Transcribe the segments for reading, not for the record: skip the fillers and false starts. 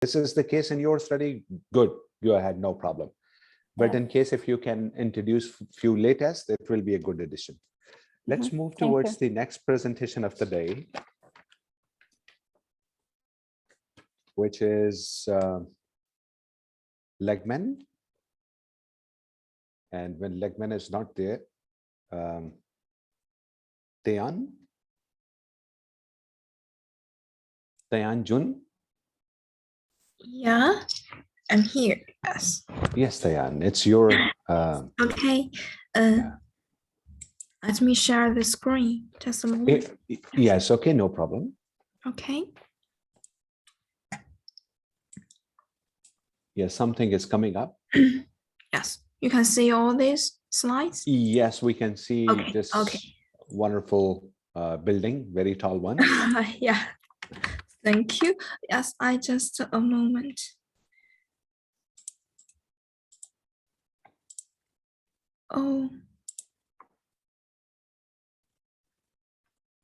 this is the case in your study, good, go ahead, no problem. But in case if you can introduce few latest, it will be a good addition. Let's move towards the next presentation of the day, which is Legman. And when Legman is not there, Tayan Jun. Yeah, I'm here. Yes. Yes, Tayan, it's your. Okay. Let me share the screen. Just a moment. Yes. Okay. No problem. Okay. Yes, something is coming up. Yes, you can see all these slides. Yes, we can see this wonderful building, very tall one. Yeah. Thank you. Yes, just a moment. Oh.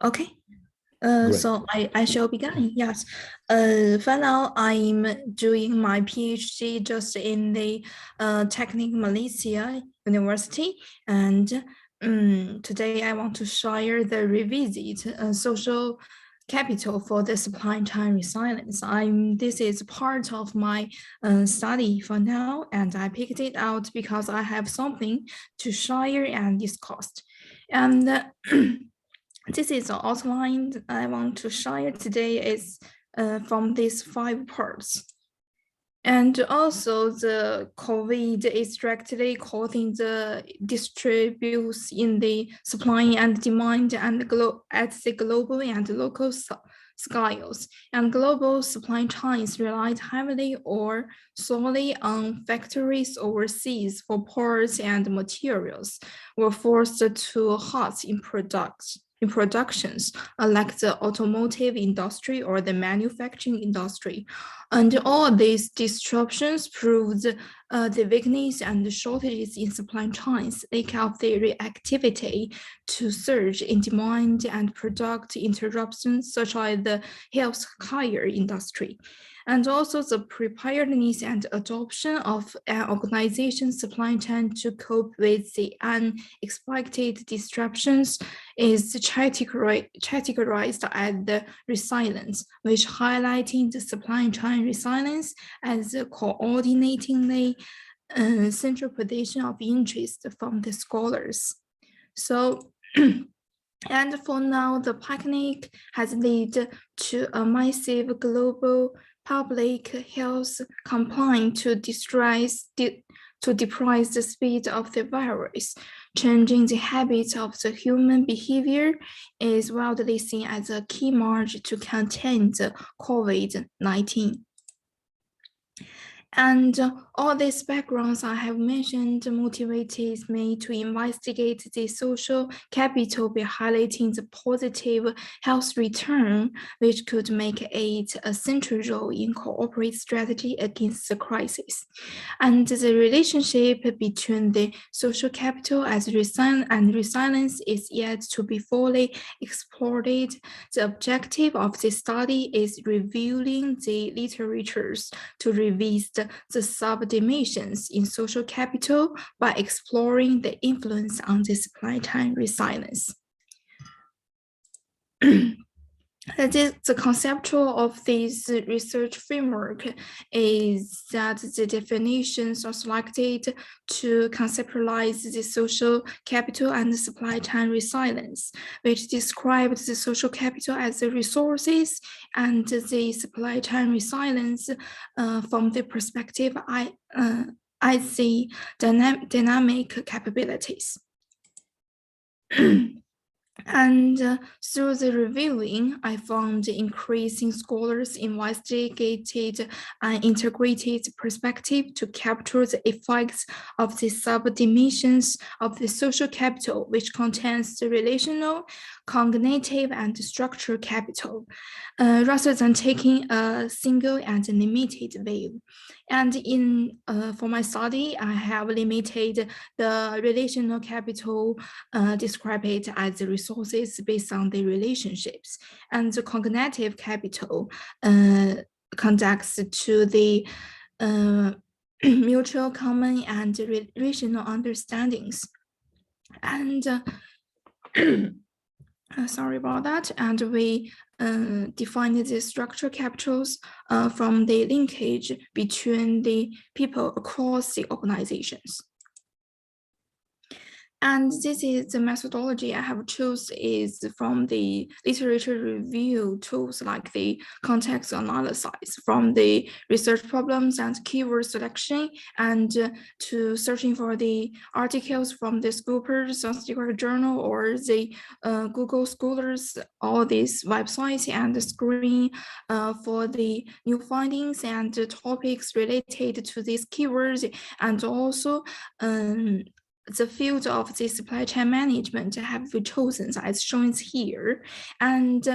Okay. So I shall begin. Yes. For now, I'm doing my PhD just in the Technical Malaysia University, and today I want to share the revisit social capital for the supply chain resilience. This is part of my study for now, and I picked it out because I have something to share and discuss. And this is the outline I want to share today is from these 5 parts. And also the COVID is directly causing the distributes in the supply and demand and at the global and local scales. And global supply chains relied heavily or solely on factories overseas for parts and materials, were forced to halt in productions, like the automotive industry or the manufacturing industry. And all these disruptions proved the weakness and the shortages in supply chains, lack of the reactivity to surge in demand and product interruptions, such as the healthcare industry. And also the preparedness and adoption of an organization's supply chain to cope with the unexpected disruptions is categorized as the resilience, which highlighting the supply chain resilience as coordinating the central position of interest from the scholars. So, and for now, the pandemic has led to a massive global public health campaign to depress the speed of the virus. Changing the habits of the human behavior is widely seen as a key march to contain the COVID-19. And all these backgrounds I have mentioned motivated me to investigate the social capital by highlighting the positive health return, which could make it a central role in cooperative strategy against the crisis. And the relationship between the social capital as resilience is yet to be fully explored. The objective of this study is reviewing the literatures to revisit the subdimensions in social capital by exploring the influence on the supply chain resilience. The conceptual of this research framework is that the definitions are selected to conceptualize the social capital and the supply chain resilience, which describes the social capital as the resources and the supply chain resilience from the perspective I see dynamic capabilities. And through the reviewing, I found increasing scholars investigated an integrated perspective to capture the effects of the subdimensions of the social capital, which contains the relational, cognitive, and structural capital, rather than taking a single and limited view. And for my study, I have limited the relational capital, describe it as the resources based on the relationships, and the cognitive capital conducts to the mutual common and regional understandings. And sorry about that. And we defined the structure capitals from the linkage between the people across the organizations. And this is the methodology I have chosen is from the literature review tools like the context analysis, from the research problems and keyword selection, and to searching for the articles from the Scopus Scientific Journal or the Google Scholars, all these websites, and screen for the new findings and topics related to these keywords, and also the field of the supply chain management have been chosen as shown here. And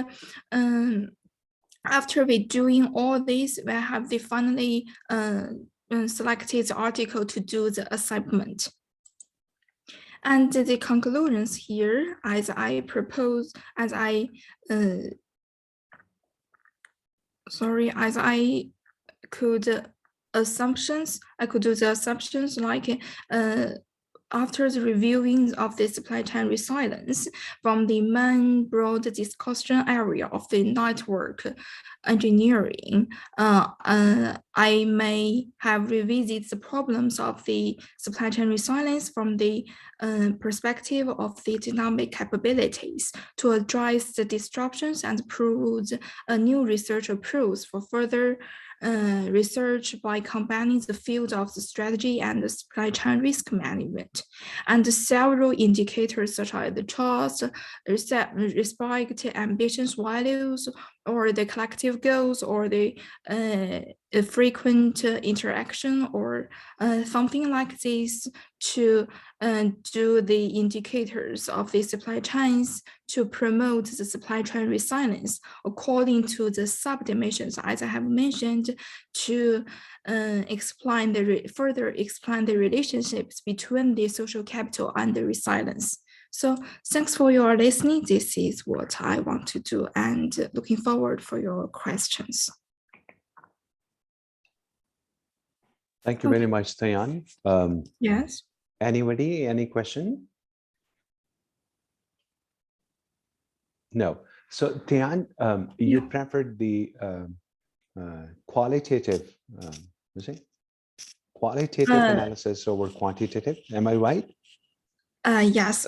after we doing all this, we have the finally selected the article to do the assignment. And the conclusions here, as I propose, as I could do the assumptions like after the reviewing of the supply chain resilience from the main broad discussion area of the network engineering, I may have revisited the problems of the supply chain resilience from the perspective of the dynamic capabilities to address the disruptions and propose a new research approach for further research by combining the field of the strategy and the supply chain risk management, and several indicators such as the trust, respect, ambitions, values, or the collective goals, or the frequent interaction, or something like this, to do the indicators of the supply chains to promote the supply chain resilience according to the subdimensions, as I have mentioned, to further explain the relationships between the social capital and the resilience. So thanks for your listening. This is what I want to do, and looking forward for your questions. Thank you very much, Tian. Yes. Anybody, any question? No. So Tian, you preferred the qualitative, qualitative analysis over quantitative. Am I right? Yes,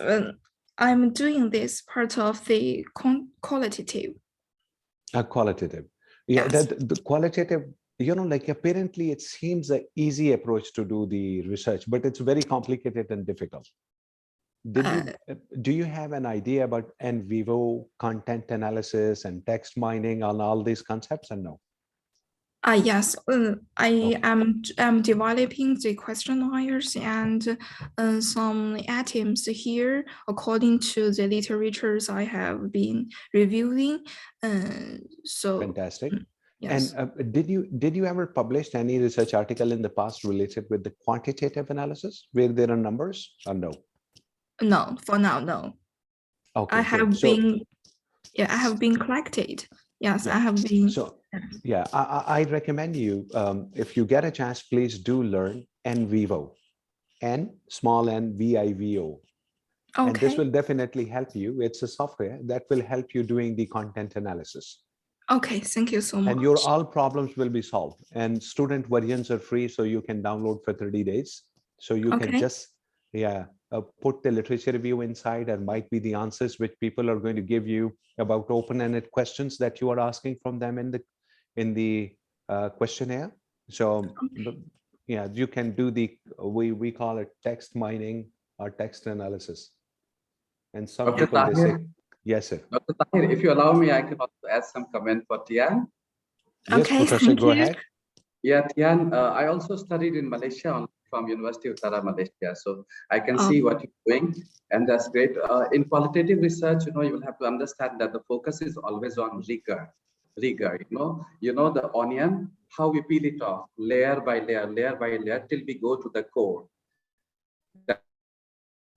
I'm doing this part of the qualitative. Qualitative. Yeah, Yes. the qualitative, you know, like apparently it seems an easy approach to do the research, but it's very complicated and difficult. Do you have an idea about en vivo content analysis and text mining on all these concepts, or no? Yes, I am developing the questionnaires and some items here according to the literatures I have been reviewing. So fantastic. yes. And did you ever publish any research article in the past related with the quantitative analysis where there are numbers, or no? No, for now, no. Okay, I have been, I have been collected. Yes, I have been. So yeah, I recommend you, if you get a chance, please do learn en vivo, small n VIVO. Okay. And this will definitely help you. It's a software that will help you doing the content analysis. Okay, thank you so much. And your all problems will be solved. And student versions are free, so you can download for 30 days. So you can just, put the literature review inside, and might be the answers which people are going to give you about open-ended questions that you are asking from them in the questionnaire. So yeah, you can do the, we call it text mining or text analysis. And some Dr. people, they say, yes, sir. Dr. Tahir, if you allow me, I can also add some comment for Tian. Yes, okay, Professor, go ahead. Yeah, Tian, I also studied in Malaysia from University of Bolton, Malaysia. So I can see what you're doing, and that's great. In qualitative research, you will have to understand that the focus is always on rigor. You know the onion, how we peel it off layer by layer, till we go to the core.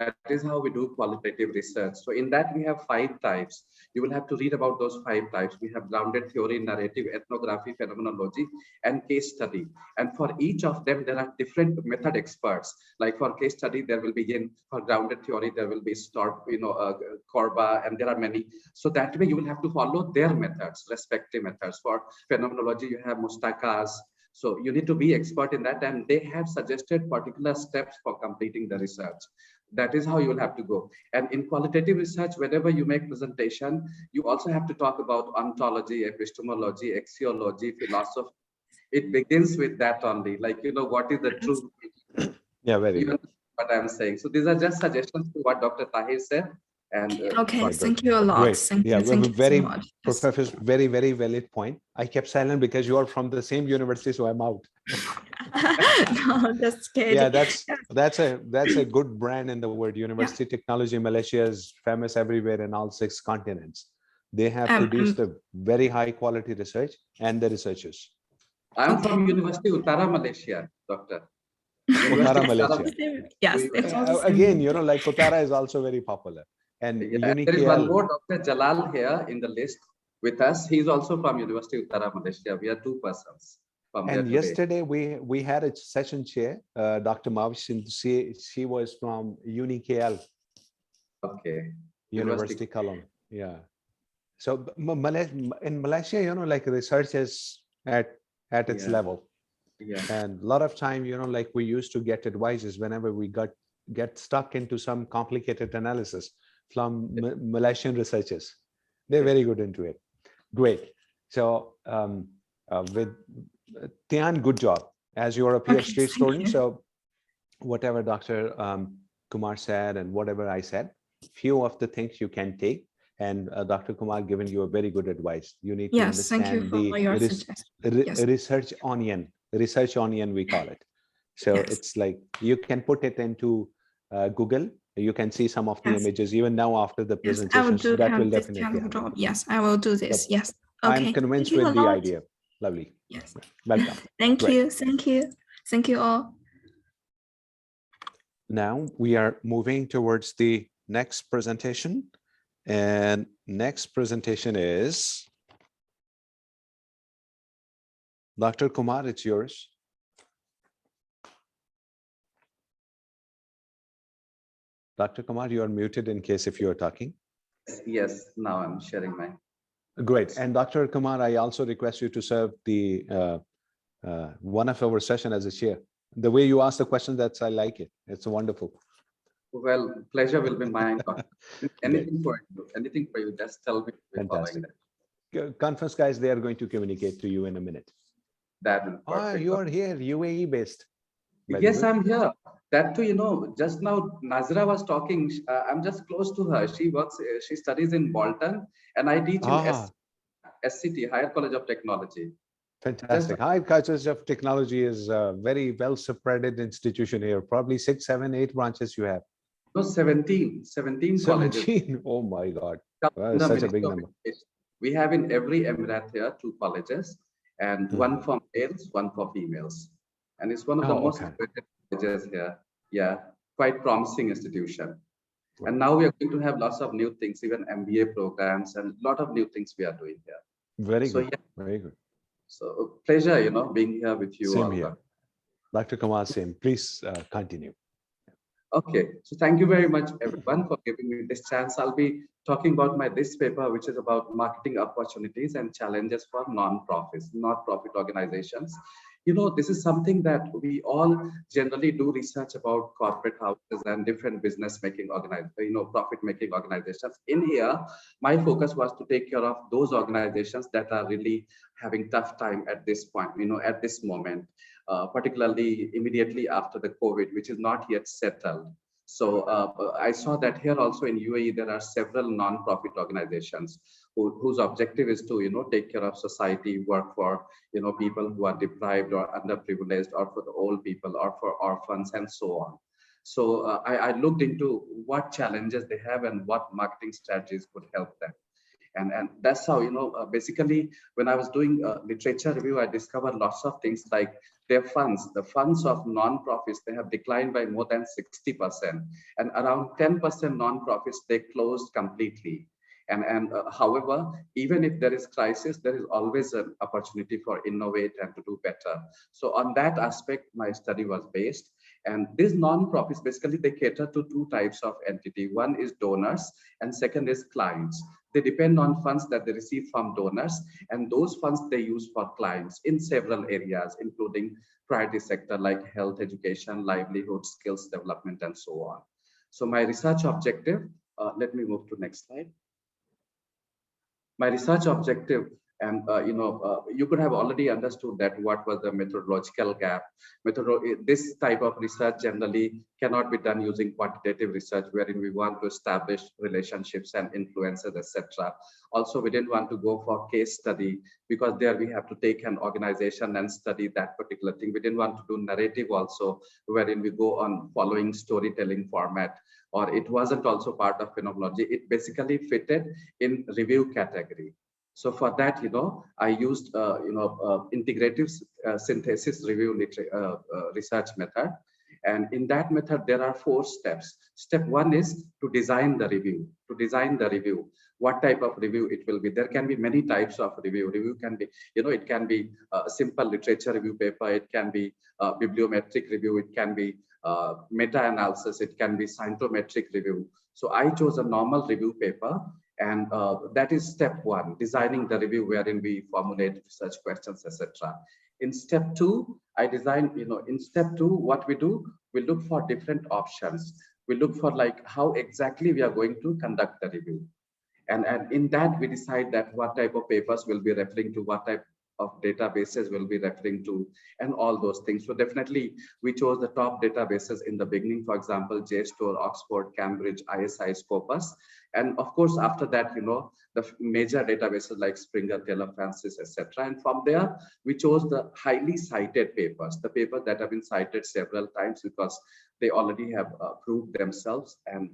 That is how we do qualitative research. So in that, we have 5 types. You will have to read about those 5 types. We have grounded theory, narrative, ethnography, phenomenology, and case study. And for each of them, there are different method experts. Like for case study, there will be for grounded theory, there will be Korba, and there are many. So that way, you will have to follow their methods, respective methods. For phenomenology, you have Mustakas. So you need to be expert in that, and they have suggested particular steps for completing the research. That is how you will have to go. And in qualitative research, whenever you make presentation, you also have to talk about ontology, epistemology, axiology, philosophy. It begins with that only, like, what is the truth? Yeah, very good. What I'm saying. So these are just suggestions to what Dr. Tahir said. And okay, thank you a lot. Great. Thank yeah, you, thank you very, so much. Professor, very, very valid point. I kept silent because you are from the same university, so I'm out. No, just kidding. Yeah, that's a good brand in the word. University Technology Malaysia is famous everywhere in all 6 continents. They have produced a very high quality research and the researchers. I'm from University of Uttara Malaysia, Doctor. Uttara Malaysia. Yes, again, like Uttara is also very popular. And there is one more Dr. Jalal here in the list with us. He's also from University of Uttara Malaysia. We are 2 persons. And yesterday we had a session chair, Dr. Mavishin. She was from UniKL. Okay. University Kallang. Yeah. So in Malaysia, like research is at its level. Yeah. And a lot of time, like we used to get advices whenever we get stuck into some complicated analysis from Malaysian researchers. They're very good into it. Great. So with Tian, good job. As you're a PhD student, so whatever Dr. Kumar said and whatever I said, few of the things you can take. And Dr. Kumar given you a very good advice. You need to understand the research onion, we call it. So it's like you can put it into Google. You can see some of the images even now after the presentation. So that will definitely help. Yes, I will do this. Yes. Okay. I'm convinced with the idea. Lovely. Yes. Welcome. Thank you all. Now we are moving towards the next presentation. And next presentation is Dr. Kumar, it's yours. Dr. Kumar, you are muted in case if you are talking. Yes, now I'm sharing my. Great. And Dr. Kumar, I also request you to serve the one of our session as a chair. The way you ask the question, I like it. It's wonderful. Well, pleasure will be mine. Anything for you, just tell me. Fantastic. Conference guys, they are going to communicate to you in a minute. You are here, UAE based. Yes, I'm here. That too, just now Nazra was talking. I'm just close to her. She studies in Bolton, and I teach in SCT, Higher College of Technology. Fantastic. Higher College of Technology is a very well spread institution here. Probably 6, 7, 8 branches you have. No, 17 colleges. Oh my God. Such a big number. We have in every emirate here 2 colleges, and one for males, one for females. And it's one of the most important colleges here. Yeah, quite promising institution. Right. And now we are going to have lots of new things, even MBA programs, and a lot of new things we are doing here. Very good. Yeah. Very good. So pleasure, being here with you. Same here. Dr. Kumar, same. Please continue. Okay, so thank you very much, everyone, for giving me this chance. I'll be talking about this paper, which is about marketing opportunities and challenges for non-profit organizations. This is something that we all generally do research about corporate houses and different business-making profit-making organizations. In here, my focus was to take care of those organizations that are really having tough time at this point, at this moment. Particularly immediately after the COVID, which is not yet settled. So I saw that here also in UAE, there are several non-profit organizations whose objective is to, take care of society, work for, people who are deprived or underprivileged, or for the old people, or for orphans, and so on. So I looked into what challenges they have and what marketing strategies could help them. And that's how, basically, when I was doing literature review, I discovered lots of things like their funds, the funds of non-profits, they have declined by more than 60%, and around 10% non-profits, they closed completely. And however, even if there is crisis, there is always an opportunity for innovate and to do better. So on that aspect, my study was based. And these non-profits, basically, they cater to two types of entity. One is donors, and second is clients. They depend on funds that they receive from donors, and those funds they use for clients in several areas, including priority sector like health, education, livelihood, skills development, and so on. So my research objective, let me move to next slide. My research objective, and you could have already understood that what was the methodological gap. This type of research generally cannot be done using quantitative research, wherein we want to establish relationships and influences, etc. Also, we didn't want to go for case study, because there we have to take an organization and study that particular thing. We didn't want to do narrative also, wherein we go on following storytelling format, or it wasn't also part of phenomenology. It basically fitted in review category. So for that, I used, integrative synthesis review research method. And in that method, there are 4 steps. Step 1 is to design the review. What type of review it will be. There can be many types of review. Review can be, it can be a simple literature review paper. It can be bibliometric review. It can be meta-analysis. It can be scientometric review. So I chose a normal review paper. And that is step 1, designing the review, wherein we formulate research questions, etc. In step 2, I designed, in step 2, what we do, we look for different options. We look for like how exactly we are going to conduct the review. And in that, we decide that what type of papers we'll be referring to, what type of databases we'll be referring to, and all those things. So definitely, we chose the top databases in the beginning, for example, JSTOR, Oxford, Cambridge, ISI, Scopus. And of course, after that, the major databases like Springer, Taylor, Francis, etc. And from there, we chose the highly cited papers, the papers that have been cited several times because they already have proved themselves, and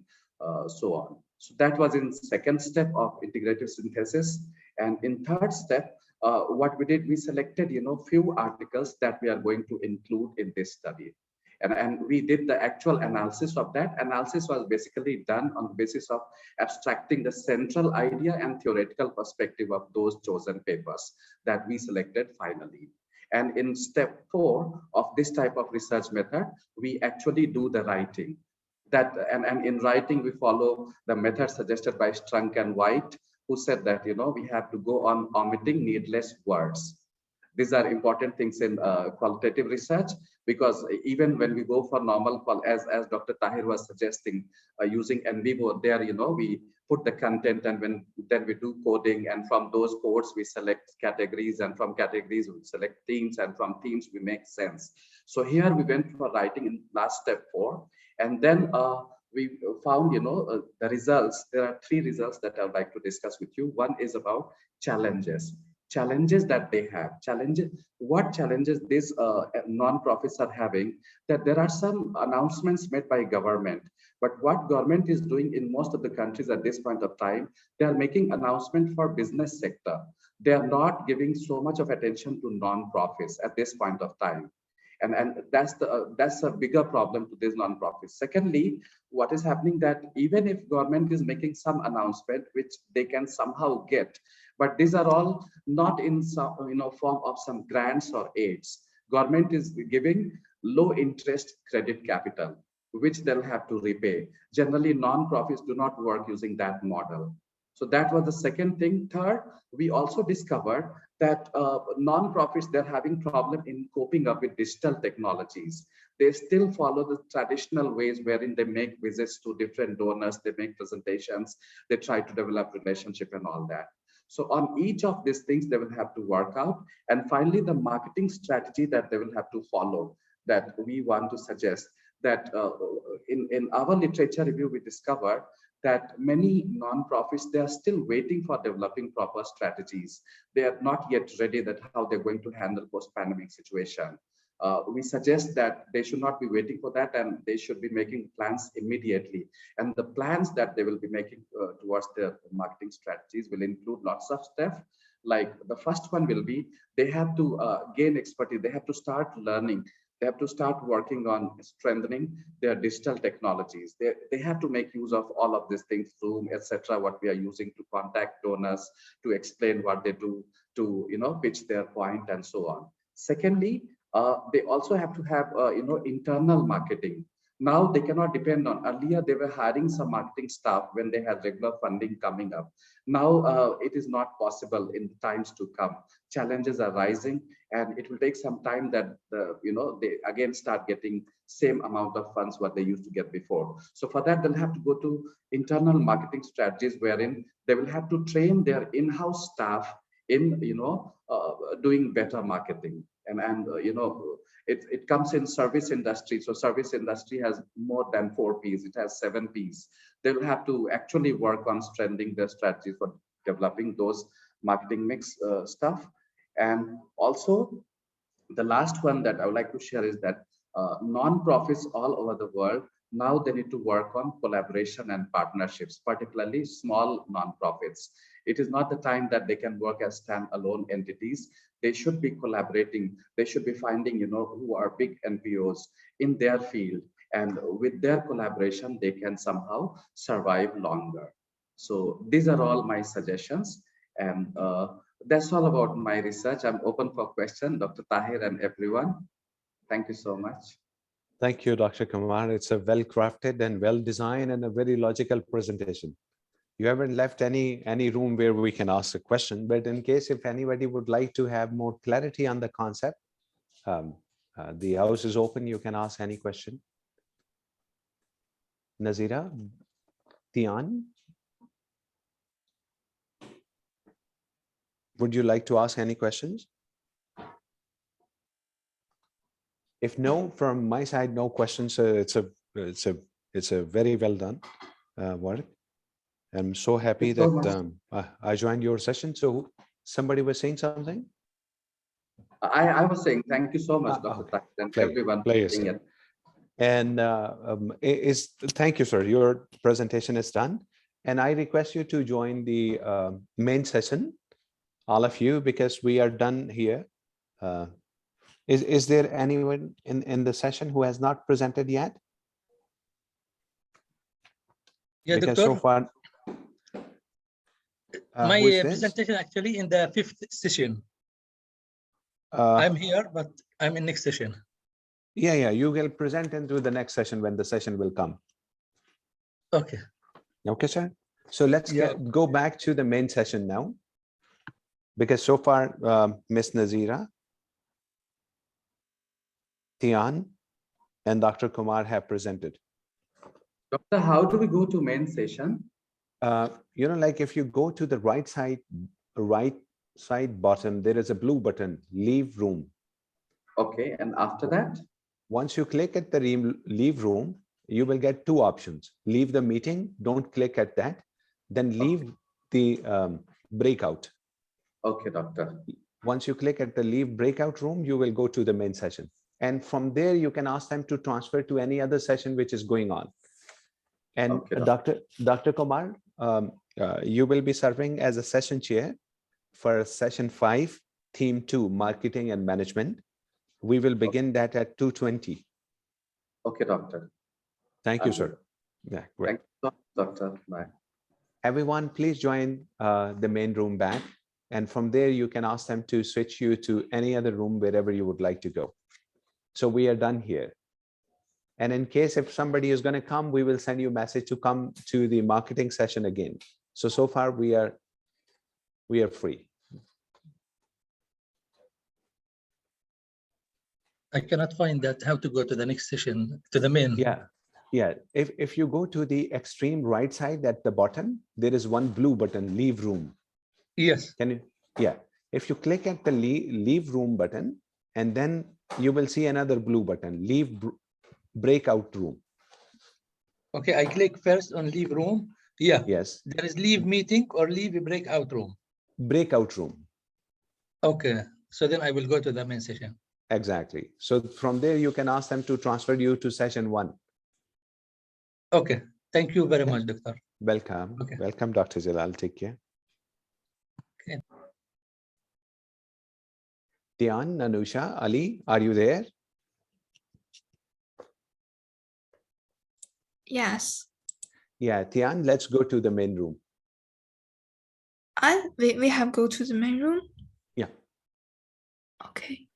so on. So that was in second step of integrative synthesis. And in third step, what we did, we selected, few articles that we are going to include in this study. And we did the actual analysis of that. Analysis was basically done on the basis of abstracting the central idea and theoretical perspective of those chosen papers that we selected finally. And in step 4 of this type of research method, we actually do the writing. And in writing, we follow the method suggested by Strunk and White, who said that, we have to go on omitting needless words. These are important things in qualitative research, because even when we go for normal, as Dr. Tahir was suggesting, using NVivo, there, we put the content, and then we do coding, and from those codes, we select categories, and from categories, we select themes, and from themes, we make sense. So here we went for writing in last step 4, and then we found, the results. There are 3 results that I would like to discuss with you. One is about challenges that they have. What challenges these non-profits are having, that there are some announcements made by government, but what government is doing in most of the countries at this point of time, they are making announcement for business sector. They are not giving so much of attention to non-profits at this point of time. And that's a bigger problem to these non-profits. Secondly, what is happening, that even if government is making some announcement, which they can somehow get, but these are all not in some, form of some grants or aids. Government is giving low interest credit capital, which they'll have to repay. Generally, non-profits do not work using that model. So that was the second thing. Third, we also discovered that non-profits, they're having problem in coping up with digital technologies. They still follow the traditional ways, wherein they make visits to different donors, they make presentations, they try to develop relationship and all that. So on each of these things, they will have to work out. And finally, the marketing strategy that they will have to follow, that we want to suggest, that in our literature review, we discovered that many non-profits, they are still waiting for developing proper strategies. They are not yet ready that how they're going to handle post-pandemic situation. we suggest that they should not be waiting for that, and they should be making plans immediately. And the plans that they will be making towards their marketing strategies will include lots of stuff. Like the first one will be, they have to gain expertise. They have to start learning. They have to start working on strengthening their digital technologies. They have to make use of all of these things, Zoom, etc., what we are using to contact donors, to explain what they do, to pitch their point, and so on. Secondly, they also have to have internal marketing. Now they cannot depend on, earlier they were hiring some marketing staff when they had regular funding coming up. Now it is not possible in times to come. Challenges are rising, and it will take some time that they again start getting same amount of funds what they used to get before. So for that, they'll have to go to internal marketing strategies, wherein they will have to train their in-house staff in doing better marketing. And it comes in service industry. So service industry has more than 4 Ps. It has 7 Ps. They will have to actually work on strengthening their strategy for developing those marketing mix stuff. And also, the last one that I would like to share is that non-profits all over the world, now they need to work on collaboration and partnerships, particularly small non-profits. It is not the time that they can work as standalone entities. They should be collaborating. They should be finding, who are big NPOs in their field. And with their collaboration, they can somehow survive longer. So these are all my suggestions. And that's all about my research. I'm open for questions, Dr. Tahir and everyone. Thank you so much. Thank you, Dr. Kumar. It's a well-crafted and well-designed and a very logical presentation. You haven't left any room where we can ask a question, but in case if anybody would like to have more clarity on the concept, the house is open. You can ask any question. Nazira, Tian, would you like to ask any questions? If no, from my side, no questions. It's a very well done work. I'm so happy that I joined your session. So somebody was saying something? I was saying thank you so much, Dr. Tahir, and everyone. And thank you, sir. Your presentation is done. And I request you to join the main session, all of you, because we are done here. Is there anyone in the session who has not presented yet? Yeah, because Doctor. So far, my presentation actually in the 5th session. I'm here, but I'm in next session. Yeah, you will present into the next session when the session will come. Okay. Okay, sir. So let's go back to the main session now, because so far, Ms. Nazira, Tian, and Dr. Kumar have presented. Doctor, how do we go to main session? Like if you go to the right side bottom, there is a blue button, leave room. Okay, and after that? Once you click at the leave room, you will get 2 options. Leave the meeting, don't click at that. Then leave the breakout. Okay, doctor. Once you click at the leave breakout room, you will go to the main session. And from there, you can ask them to transfer to any other session which is going on. And okay, Dr. Kumar, you will be serving as a session chair for session 5, theme 2, marketing and management. We will begin that at 2:20. Okay, doctor. Thank you, sir. Yeah, great. Thank you, doctor. Bye. Everyone, please join the main room back. And from there, you can ask them to switch you to any other room wherever you would like to go. So we are done here. And in case if somebody is going to come, we will send you a message to come to the marketing session again. So far we are free. I cannot find that how to go to the next session, to the main. Yeah. If you go to the extreme right side at the bottom, there is one blue button, leave room. Yes. Can you? Yeah. If you click at the leave room button, and then you will see another blue button, leave breakout room. Okay, I click first on leave room. Yeah. Yes. There is leave meeting or leave breakout room. Breakout room. Okay. So then I will go to the main session. Exactly. So from there, you can ask them to transfer you to session 1. Okay. Thank you very much, Doctor. Welcome. Okay. Welcome, Dr. Jalal. Take care. Okay. Tian, Anusha, Ali, are you there? Yes. Yeah, Tian, let's go to the main room. We have go to the main room. Yeah. Okay.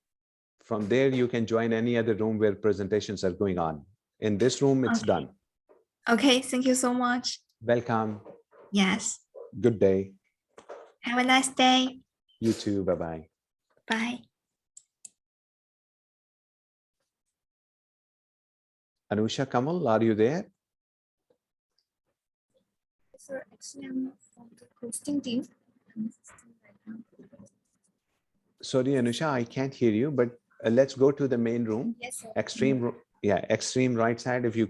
From there, you can join any other room where presentations are going on. In this room, it's Okay. done. Okay. Thank you so much. Welcome. Yes. Good day. Have a nice day. You too. Bye-bye. Bye. Anusha, Kamal, are you there? Sir, actually, I'm from the hosting team. Sorry, Anusha, I can't hear you, but let's go to the main room. Yes, sir. Extreme right side, if you